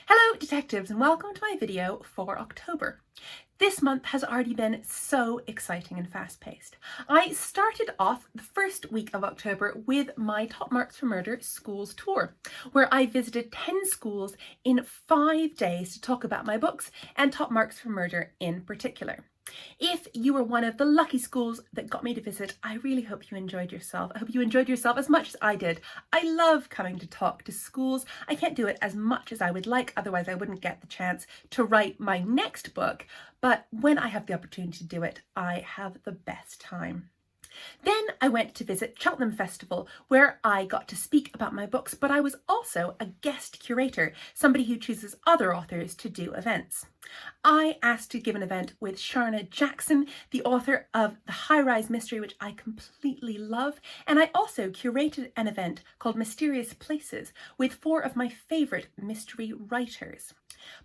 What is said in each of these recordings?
Hello detectives and welcome to my video for October. This month has already been so exciting and fast-paced. I started off the first week of October with my Top Marks for Murder schools tour, where I visited 10 schools in 5 days to talk about my books and Top Marks for Murder in particular. If you were one of the lucky schools that got me to visit, I really hope you enjoyed yourself. I hope you enjoyed yourself as much as I did. I love coming to talk to schools. I can't do it as much as I would like, otherwise I wouldn't get the chance to write my next book. But when I have the opportunity to do it, I have the best time. Then I went to visit Cheltenham Festival, where I got to speak about my books, but I was also a guest curator, somebody who chooses other authors to do events. I asked to give an event with Sharna Jackson, the author of the Highrise Mystery, which I completely love, and I also curated an event called Mysterious Places with 4 of my favourite mystery writers.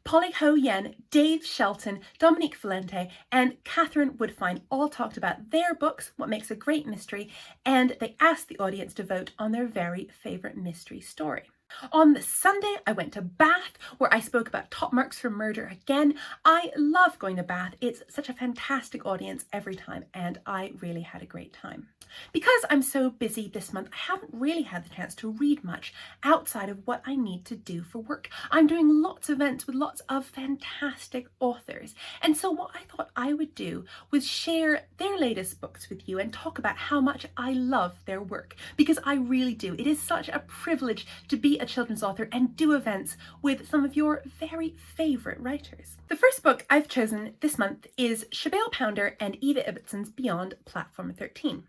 Polly Ho Yen, Dave Shelton, Dominique Valente and Catherine Woodfine all talked about their books, what makes a great mystery, and they asked the audience to vote on their very favourite mystery story. On the Sunday, I went to Bath, where I spoke about Top Marks for Murder again. I love going to Bath. It's such a fantastic audience every time, and I really had a great time. Because I'm so busy this month, I haven't really had the chance to read much outside of what I need to do for work. I'm doing lots of events with lots of fantastic authors. And so what I thought I would do was share their latest books with you and talk about how much I love their work, because I really do. It is such a privilege to be a children's author and do events with some of your very favourite writers. The first book I've chosen this month is Sibeal Pounder and Eva Ibbotson's Beyond Platform 13.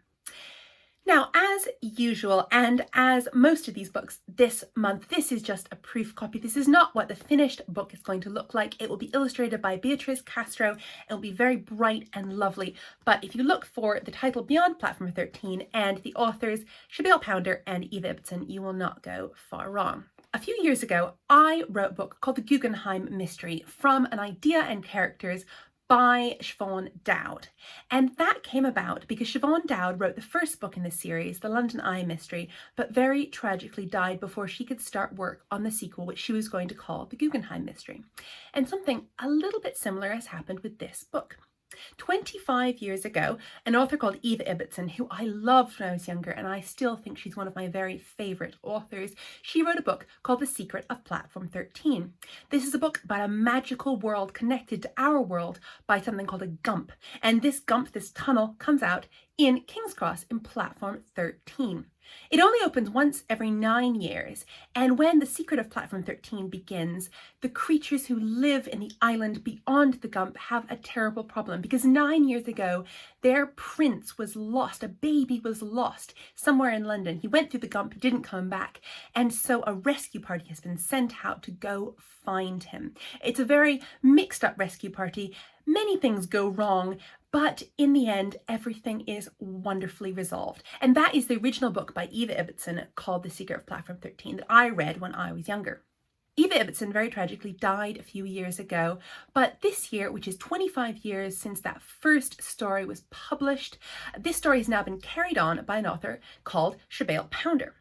Now, as usual, and as most of these books this month, this is just a proof copy. This is not what the finished book is going to look like. It will be illustrated by Beatriz Castro and will be very bright and lovely. But if you look for the title Beyond Platform 13 and the authors Sibeal Pounder and Eva Ibbotson, you will not go far wrong. A few years ago, I wrote a book called The Guggenheim Mystery from an idea and characters by Siobhan Dowd. And that came about because Siobhan Dowd wrote the first book in the series, The London Eye Mystery, but very tragically died before she could start work on the sequel, which she was going to call The Guggenheim Mystery. And something a little bit similar has happened with this book. 25 years ago, an author called Eva Ibbotson, who I loved when I was younger, and I still think she's one of my very favourite authors, she wrote a book called The Secret of Platform 13. This is a book about a magical world connected to our world by something called a gump. And this gump, this tunnel, comes out in King's Cross in Platform 13. It only opens once every 9 years, and when The Secret of Platform 13 begins, the creatures who live in the island beyond the gump have a terrible problem, because 9 years ago, their prince was lost, a baby was lost somewhere in London. He went through the gump, didn't come back, and so a rescue party has been sent out to go find him. It's a very mixed up rescue party. Many things go wrong, but in the end, everything is wonderfully resolved. And that is the original book by Eva Ibbotson called The Secret of Platform 13 that I read when I was younger. Eva Ibbotson very tragically died a few years ago, but this year, which is 25 years since that first story was published, this story has now been carried on by an author called Sibeal Pounder.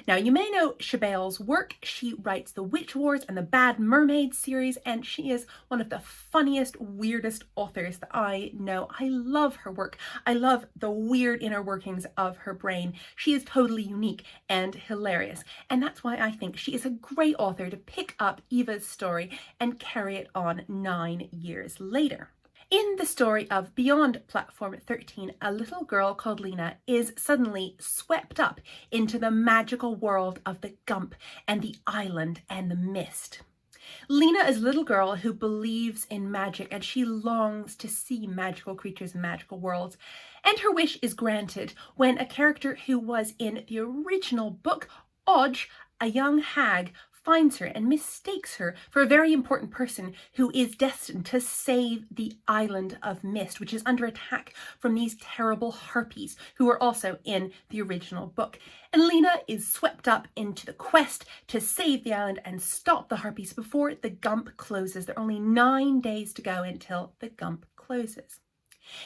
Now, you may know Sibeal's work. She writes the Witch Wars and the Bad Mermaid series, and she is one of the funniest, weirdest authors that I know. I love her work. I love the weird inner workings of her brain. She is totally unique and hilarious, and that's why I think she is a great author to pick up Eva's story and carry it on 9 years later. In the story of Beyond Platform 13, a little girl called Lena is suddenly swept up into the magical world of the gump and the island and the mist. Lena is a little girl who believes in magic, and she longs to see magical creatures and magical worlds. And her wish is granted when a character who was in the original book, Odge, a young hag, finds her and mistakes her for a very important person who is destined to save the island of mist, which is under attack from these terrible harpies who are also in the original book. And Lena is swept up into the quest to save the island and stop the harpies before the gump closes. There are only 9 days to go until the gump closes.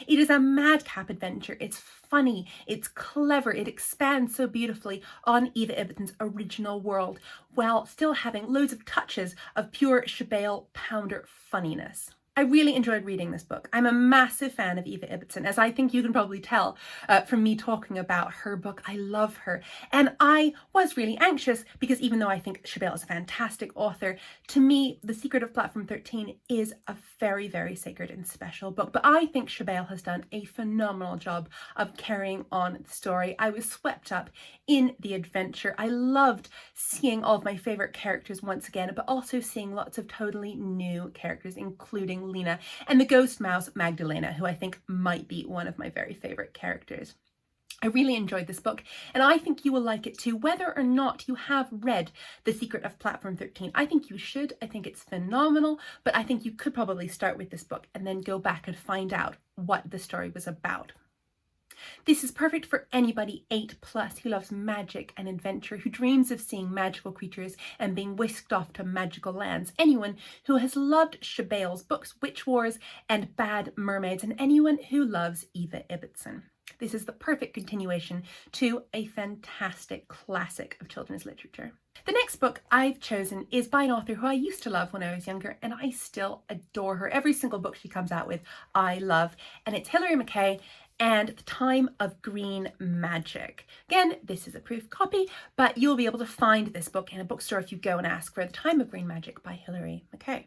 It is a madcap adventure. It's funny, it's clever, it expands so beautifully on Eva Ibbotson's original world, while still having loads of touches of pure Sibeal pounder funniness. I really enjoyed reading this book. I'm a massive fan of Eva Ibbotson, as I think you can probably tell from me talking about her book. I love her. And I was really anxious because even though I think Sibeal is a fantastic author, to me, The Secret of Platform 13 is a very, very sacred and special book. But I think Sibeal has done a phenomenal job of carrying on the story. I was swept up in the adventure. I loved seeing all of my favorite characters once again, but also seeing lots of totally new characters, including Lena and the ghost mouse Magdalena, who I think might be one of my very favorite characters. I really enjoyed this book, and I think you will like it too, whether or not you have read The Secret of Platform 13. I think you should. I think it's phenomenal, but I think you could probably start with this book and then go back and find out what the story was about. This is perfect for anybody 8+ who loves magic and adventure, who dreams of seeing magical creatures and being whisked off to magical lands. Anyone who has loved Sibeal's books, Witch Wars and Bad Mermaids, and anyone who loves Eva Ibbotson. This is the perfect continuation to a fantastic classic of children's literature. The next book I've chosen is by an author who I used to love when I was younger, and I still adore her. Every single book she comes out with, I love, and it's Hilary McKay and The Time of Green Magic. Again, this is a proof copy, but you'll be able to find this book in a bookstore if you go and ask for The Time of Green Magic by Hilary McKay.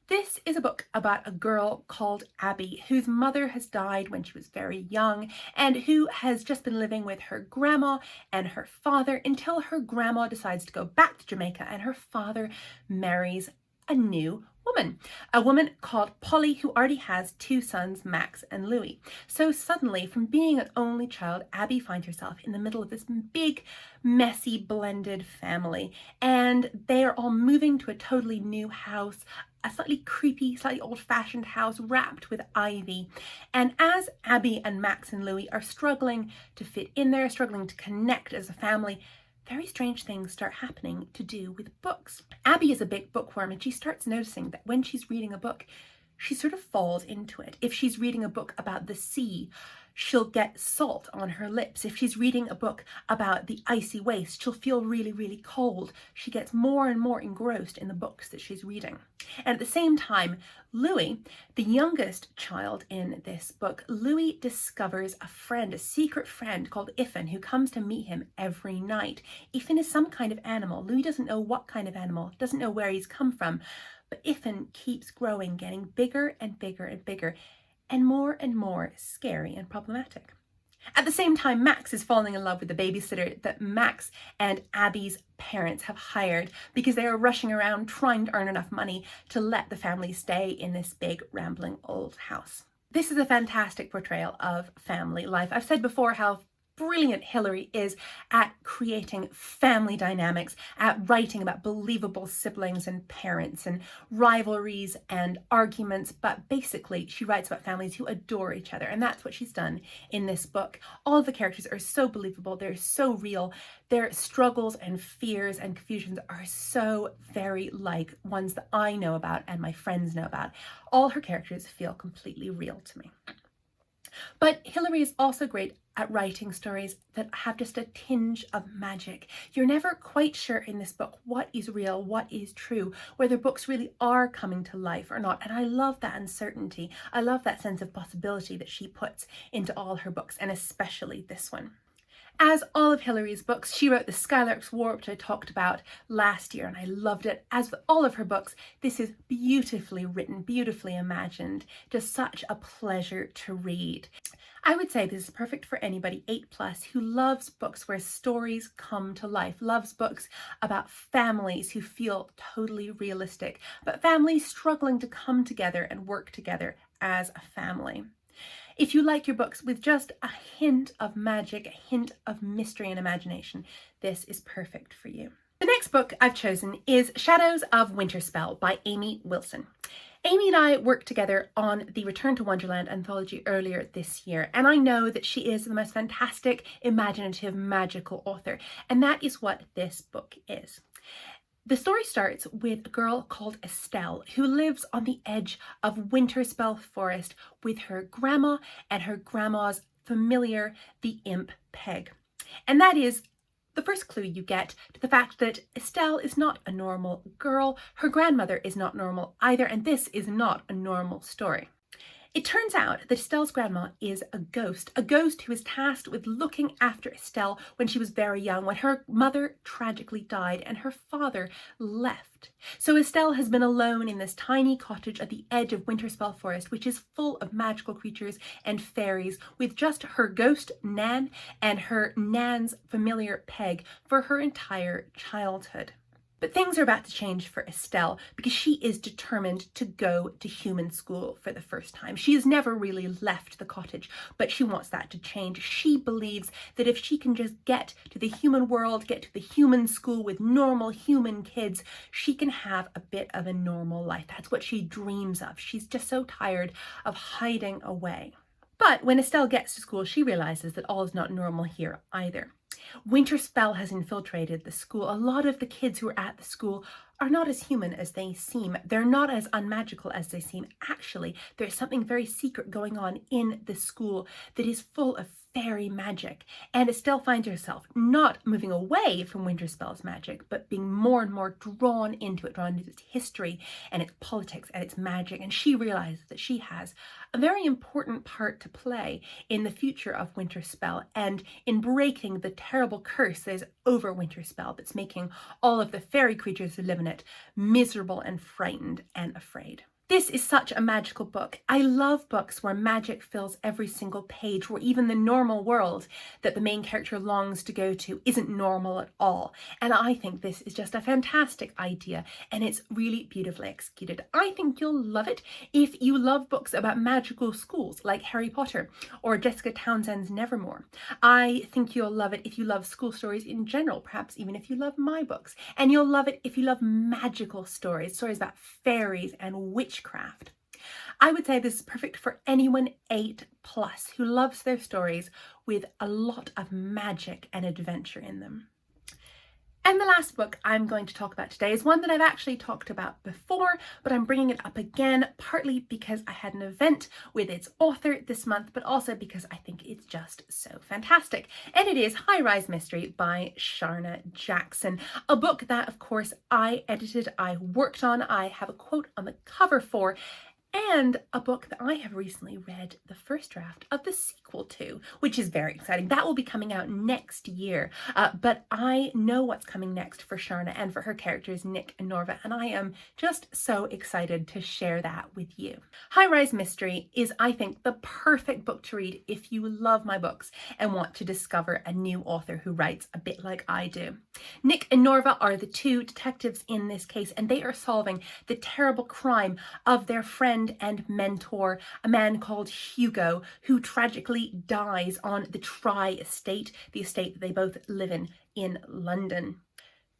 This is a book about a girl called Abby, whose mother has died when she was very young and who has just been living with her grandma and her father until her grandma decides to go back to Jamaica and her father marries a new woman, a woman called Polly, who already has 2 sons, Max and Louis. So suddenly, from being an only child, Abby finds herself in the middle of this big, messy, blended family, and they are all moving to a totally new house, a slightly creepy, slightly old-fashioned house wrapped with ivy. And as Abby and Max and Louis are struggling to fit in there, struggling to connect as a family, very strange things start happening to do with books. Abby is a big bookworm, and she starts noticing that when she's reading a book, she sort of falls into it. If she's reading a book about the sea, she'll get salt on her lips. If she's reading a book about the icy waste, she'll feel really, really cold. She gets more and more engrossed in the books that she's reading. And at the same time, Louis, the youngest child in this book, Louis discovers a friend, a secret friend called Iffin, who comes to meet him every night. Iffin is some kind of animal. Louis doesn't know what kind of animal, doesn't know where he's come from, but Iffin keeps growing, getting bigger and bigger and bigger, and more scary and problematic. At the same time, Max is falling in love with the babysitter that Max and Abby's parents have hired because they are rushing around trying to earn enough money to let the family stay in this big, rambling old house. This is a fantastic portrayal of family life. I've said before how brilliant Hilary is at creating family dynamics, at writing about believable siblings and parents and rivalries and arguments, but basically she writes about families who adore each other, and that's what she's done in this book. All of the characters are so believable, they're so real, their struggles and fears and confusions are so very like ones that I know about and my friends know about. All her characters feel completely real to me. But Hilary is also great at writing stories that have just a tinge of magic. You're never quite sure in this book what is real, what is true, whether books really are coming to life or not. And I love that uncertainty. I love that sense of possibility that she puts into all her books, and especially this one. As all of Hilary's books, she wrote The Skylark's War, which I talked about last year, and I loved it. As with all of her books, this is beautifully written, beautifully imagined, just such a pleasure to read. I would say this is perfect for anybody 8+ who loves books where stories come to life, loves books about families who feel totally realistic, but families struggling to come together and work together as a family. If you like your books with just a hint of magic, a hint of mystery and imagination, this is perfect for you. The next book I've chosen is Shadows of Winterspell by Amy Wilson. Amy and I worked together on the Return to Wonderland anthology earlier this year, and I know that she is the most fantastic, imaginative, magical author, and that is what this book is. The story starts with a girl called Estelle who lives on the edge of Winterspell Forest with her grandma and her grandma's familiar, the imp Peg. And that is the first clue you get to the fact that Estelle is not a normal girl, her grandmother is not normal either, and this is not a normal story. It turns out that Estelle's grandma is a ghost who is tasked with looking after Estelle when she was very young, when her mother tragically died and her father left. So Estelle has been alone in this tiny cottage at the edge of Winterspell Forest, which is full of magical creatures and fairies, with just her ghost Nan and her Nan's familiar Peg for her entire childhood. But things are about to change for Estelle because she is determined to go to human school for the first time. She has never really left the cottage, but she wants that to change. She believes that if she can just get to the human world, get to the human school with normal human kids, she can have a bit of a normal life. That's what she dreams of. She's just so tired of hiding away. But when Estelle gets to school, she realizes that all is not normal here either. Winterspell has infiltrated the school. A lot of the kids who are at the school are not as human as they seem. They're not as unmagical as they seem. Actually, there's something very secret going on in the school that is full of fairy magic. And Estelle finds herself not moving away from Winterspell's magic, but being more and more drawn into it, drawn into its history and its politics and its magic. And she realizes that she has a very important part to play in the future of Winterspell and in breaking the terrible curse that is over Winterspell that's making all of the fairy creatures who live in it miserable and frightened and afraid. This is such a magical book. I love books where magic fills every single page, where even the normal world that the main character longs to go to isn't normal at all. And I think this is just a fantastic idea, and it's really beautifully executed. I think you'll love it if you love books about magical schools like Harry Potter or Jessica Townsend's Nevermore. I think you'll love it if you love school stories in general, perhaps even if you love my books. And you'll love it if you love magical stories, stories about fairies and witchcraft. I would say this is perfect for anyone 8+ who loves their stories with a lot of magic and adventure in them. And the last book I'm going to talk about today is one that I've actually talked about before, but I'm bringing it up again, partly because I had an event with its author this month, but also because I think it's just so fantastic. And it is Highrise Mystery by Sharna Jackson, a book that, of course, I edited, I worked on, I have a quote on the cover for, and a book that I have recently read the first draft of the sequel to, which is very exciting. That will be coming out next year, but I know what's coming next for Sharna and for her characters Nick and Norva, and I am just so excited to share that with you. Highrise Mystery is, I think, the perfect book to read if you love my books and want to discover a new author who writes a bit like I do. Nick and Norva are the two detectives in this case, and they are solving the terrible crime of their friend and mentor, a man called Hugo, who tragically dies on the Tri-Estate, the estate that they both live in London.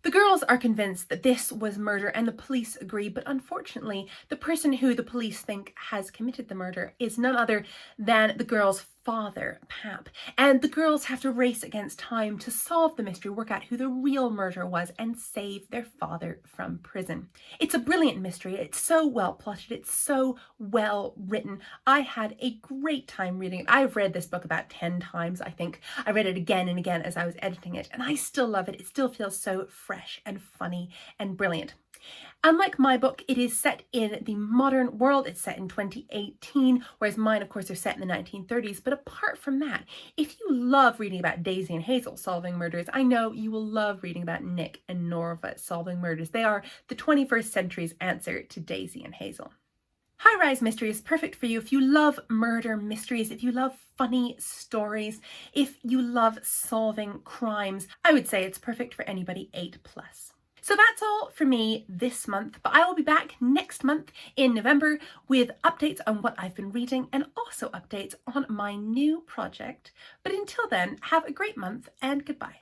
The girls are convinced that this was murder and the police agree, but unfortunately, the person who the police think has committed the murder is none other than the girls' father, Pap. And the girls have to race against time to solve the mystery, work out who the real murderer was, and save their father from prison. It's a brilliant mystery. It's so well plotted. It's so well written. I had a great time reading it. I've read this book about 10 times, I think. I read it again and again as I was editing it, and I still love it. It still feels so fresh and funny and brilliant. Unlike my book, it is set in the modern world. It's set in 2018, whereas mine, of course, are set in the 1930s. But apart from that, if you love reading about Daisy and Hazel solving murders, I know you will love reading about Nick and Norva solving murders. They are the 21st century's answer to Daisy and Hazel. Highrise Mystery is perfect for you if you love murder mysteries, if you love funny stories, if you love solving crimes. I would say it's perfect for anybody 8+. So that's all for me this month, but I will be back next month in November with updates on what I've been reading and also updates on my new project. But until then, have a great month and goodbye.